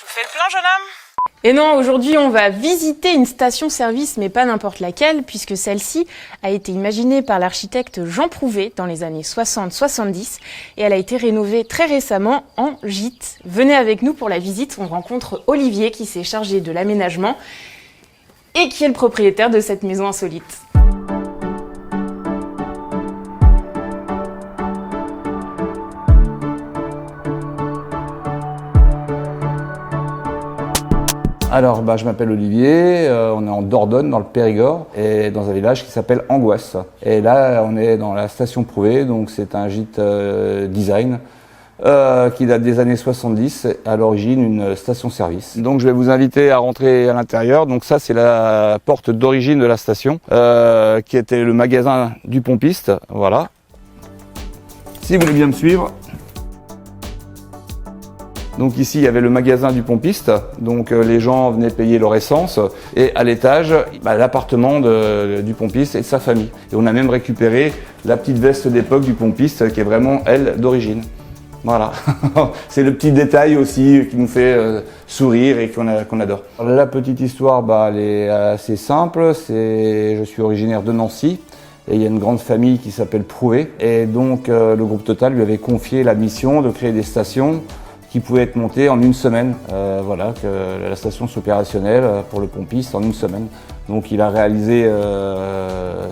Je vous fais le plein, jeune homme? Et non, aujourd'hui on va visiter une station-service, mais pas n'importe laquelle, puisque celle-ci a été imaginée par l'architecte Jean Prouvé dans les années 60-70 et elle a été rénovée très récemment en gîte. Venez avec nous pour la visite, on rencontre Olivier qui s'est chargé de l'aménagement et qui est le propriétaire de cette maison insolite. Alors, je m'appelle Olivier, on est en Dordogne, dans le Périgord, et dans un village qui s'appelle Angoisse. Et là, on est dans la station Prouvé, donc c'est un gîte design qui date des années 70, à l'origine une station-service. Donc je vais vous inviter à rentrer à l'intérieur. Donc ça, c'est la porte d'origine de la station, qui était le magasin du pompiste, voilà. Si vous voulez bien me suivre. Donc ici, il y avait le magasin du pompiste, donc les gens venaient payer leur essence, et à l'étage, l'appartement du pompiste et de sa famille. Et on a même récupéré la petite veste d'époque du pompiste, qui est vraiment, elle, d'origine. Voilà, c'est le petit détail aussi qui nous fait sourire et qu'on adore. La petite histoire, elle est assez simple, je suis originaire de Nancy. Et il y a une grande famille qui s'appelle Prouvé. Et donc le groupe Total lui avait confié la mission de créer des stations qui pouvaient être montées en une semaine. Voilà, que la station soit opérationnelle pour le pompiste en une semaine. Donc il a réalisé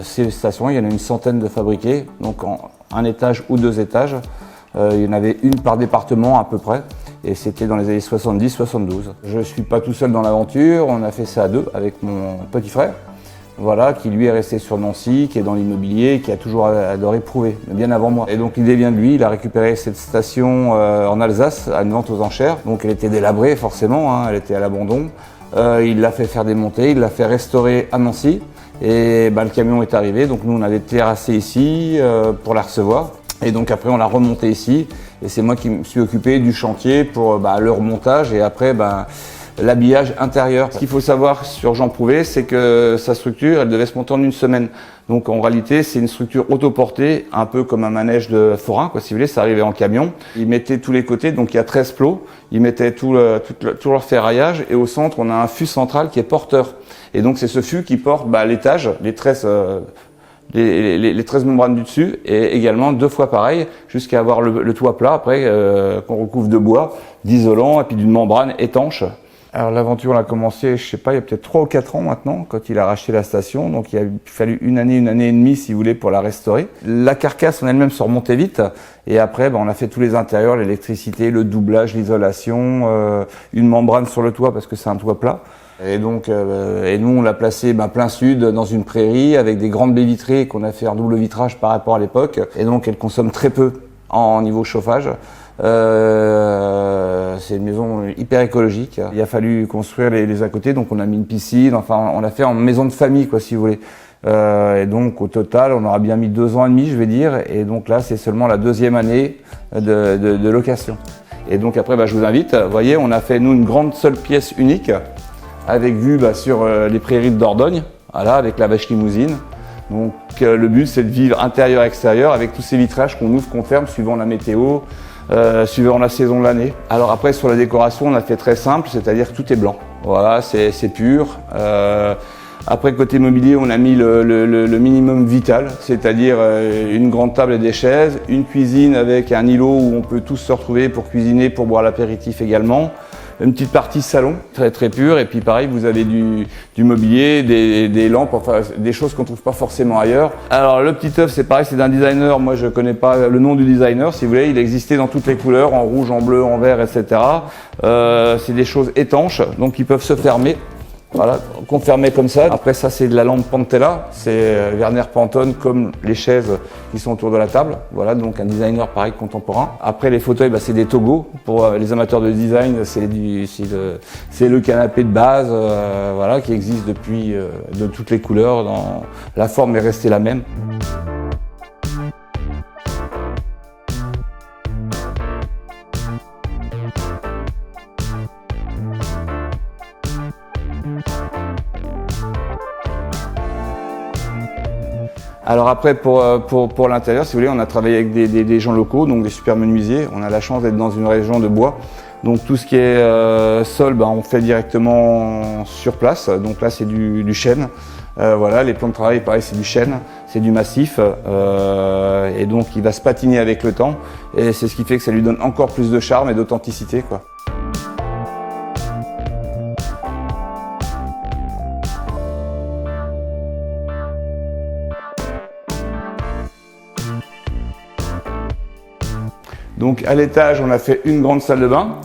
ces stations, il y en a une centaine de fabriquées, donc en un étage ou deux étages. Il y en avait une par département à peu près, et c'était dans les années 70-72. Je ne suis pas tout seul dans l'aventure, on a fait ça à deux avec mon petit frère. Voilà, qui lui est resté sur Nancy, qui est dans l'immobilier, qui a toujours adoré Prouvé, bien avant moi. Et donc l'idée vient de lui, il a récupéré cette station en Alsace, à une vente aux enchères. Donc elle était délabrée forcément, hein, elle était à l'abandon. Il l'a fait faire démonter, il l'a fait restaurer à Nancy. Et le camion est arrivé, donc nous on avait terrassé ici pour la recevoir. Et donc après on l'a remonté ici. Et c'est moi qui me suis occupé du chantier pour le remontage et après l'habillage intérieur. Ce qu'il faut savoir sur Jean Prouvé, c'est que sa structure, elle devait se monter en une semaune. Donc en réalité, c'est une structure autoportée, un peu comme un manège de forain, si vous voulez, ça arrivait en camion. Ils mettaient tous les côtés, donc il y a 13 plots, ils mettaient tout leur ferraillage, et au centre, on a un fût central qui est porteur. Et donc c'est ce fût qui porte l'étage, les 13 membranes du dessus, et également 2 fois pareil, jusqu'à avoir le toit plat, après, qu'on recouvre de bois, d'isolant, et puis d'une membrane étanche. Alors l'aventure a commencé, je sais pas, il y a peut-être 3 ou 4 ans maintenant, quand il a racheté la station. Donc il a fallu une année et demie, si vous voulez, pour la restaurer. La carcasse en elle-même se remontait vite. Et après, on a fait tous les intérieurs, l'électricité, le doublage, l'isolation, une membrane sur le toit parce que c'est un toit plat. Et donc, nous on l'a placé plein sud, dans une prairie, avec des grandes baies vitrées qu'on a fait en double vitrage par rapport à l'époque. Et donc elle consomme très peu en niveau chauffage. C'est une maison hyper écologique. Il a fallu construire les à côté, donc on a mis une piscine, enfin on l'a fait en maison de famille, si vous voulez. Et donc au total, on aura bien mis 2 ans et demi, je vais dire, et donc là c'est seulement la 2e année de location. Et donc après, je vous invite, vous voyez, on a fait nous une grande seule pièce unique, avec vue sur les prairies de Dordogne, voilà, avec la vache limousine. Donc le but c'est de vivre intérieur-extérieur avec tous ces vitrages qu'on ouvre, qu'on ferme suivant la météo, suivant la saison de l'année. Alors après sur la décoration on a fait très simple, c'est-à-dire que tout est blanc. Voilà, c'est pur. Après côté mobilier on a mis le minimum vital, c'est-à-dire une grande table et des chaises, une cuisine avec un îlot où on peut tous se retrouver pour cuisiner, pour boire l'apéritif également. Une petite partie salon, très très pure, et puis pareil, vous avez du mobilier, des lampes, enfin des choses qu'on trouve pas forcément ailleurs. Alors le petit œuf, c'est pareil, c'est d'un designer, moi je connais pas le nom du designer, si vous voulez, il existait dans toutes les couleurs, en rouge, en bleu, en vert, etc. C'est des choses étanches, donc qui peuvent se fermer. Voilà, qu'on fermait comme ça. Après ça c'est de la lampe Pantella, c'est Werner Pantone comme les chaises qui sont autour de la table. Voilà, donc un designer pareil contemporain. Après les fauteuils, c'est des Togo. Pour les amateurs de design, c'est le canapé de base, voilà, qui existe depuis de toutes les couleurs. La forme est restée la même. Alors après, pour l'intérieur, si vous voulez, on a travaillé avec des gens locaux, donc des super menuisiers. On a la chance d'être dans une région de bois. Donc tout ce qui est sol, on fait directement sur place. Donc là, c'est du chêne. Voilà, les plans de travail, pareil, c'est du chêne, c'est du massif. Et donc il va se patiner avec le temps. Et c'est ce qui fait que ça lui donne encore plus de charme et d'authenticité, quoi. Donc à l'étage, on a fait une grande salle de bain,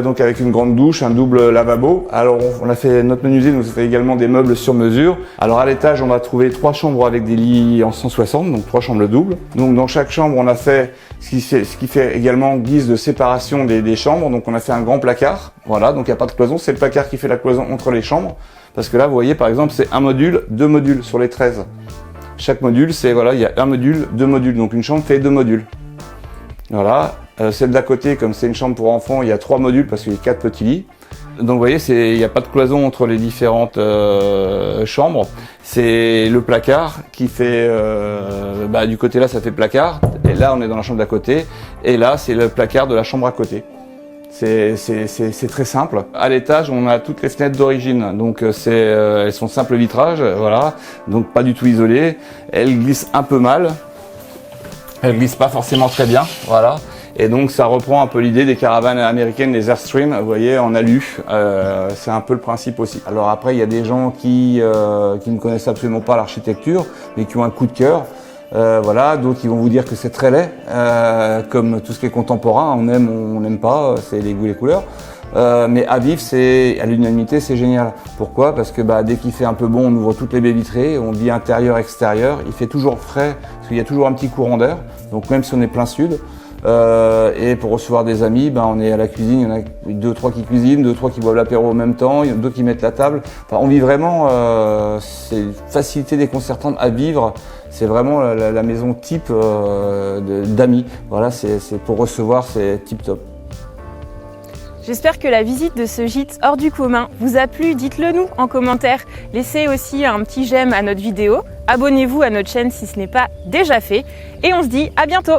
donc avec une grande douche, un double lavabo. Alors on a fait, notre menuisier nous a fait également des meubles sur mesure. Alors à l'étage, on va trouver 3 chambres avec des lits en 160, donc 3 chambres doubles. Donc dans chaque chambre, on a fait ce qui fait également guise de séparation des chambres. Donc on a fait un grand placard, voilà, donc il n'y a pas de cloison, c'est le placard qui fait la cloison entre les chambres. Parce que là, vous voyez, par exemple, c'est un module, 2 modules sur les 13. Chaque module, c'est, voilà, il y a un module, 2 modules, donc une chambre fait 2 modules. Voilà, celle d'à côté, comme c'est une chambre pour enfants, il y a 3 modules parce qu'il y a 4 petits lits. Donc vous voyez, il n'y a pas de cloison entre les différentes chambres. C'est le placard qui fait, du côté là ça fait placard, et là on est dans la chambre d'à côté, et là c'est le placard de la chambre à côté. C'est très simple. À l'étage, on a toutes les fenêtres d'origine, donc elles sont simple vitrage, voilà, donc pas du tout isolées. Elles glissent un peu mal. Elle glisse pas forcément très bien, voilà. Et donc ça reprend un peu l'idée des caravanes américaines, les Airstream, vous voyez, en alu. C'est un peu le principe aussi. Alors après, il y a des gens qui ne connaissent absolument pas l'architecture, mais qui ont un coup de cœur. Voilà, d'autres qui vont vous dire que c'est très laid, comme tout ce qui est contemporain, on aime ou on n'aime pas, c'est les goûts et les couleurs. Mais à vivre, à l'unanimité, c'est génial. Pourquoi? Parce que dès qu'il fait un peu bon, on ouvre toutes les baies vitrées, on dit intérieur, extérieur. Il fait toujours frais, parce qu'il y a toujours un petit courant d'air. Donc même si on est plein sud, et pour recevoir des amis, on est à la cuisine. Il y en a 2-3 qui cuisinent, 2-3 qui boivent l'apéro en même temps, il y en a d'autres qui mettent la table. Enfin, on vit vraiment. C'est une facilité déconcertante à vivre. C'est vraiment la maison type d'amis. Voilà, c'est pour recevoir, c'est tip top. J'espère que la visite de ce gîte hors du commun vous a plu, dites-le nous en commentaire. Laissez aussi un petit j'aime à notre vidéo, abonnez-vous à notre chaîne si ce n'est pas déjà fait, et on se dit à bientôt.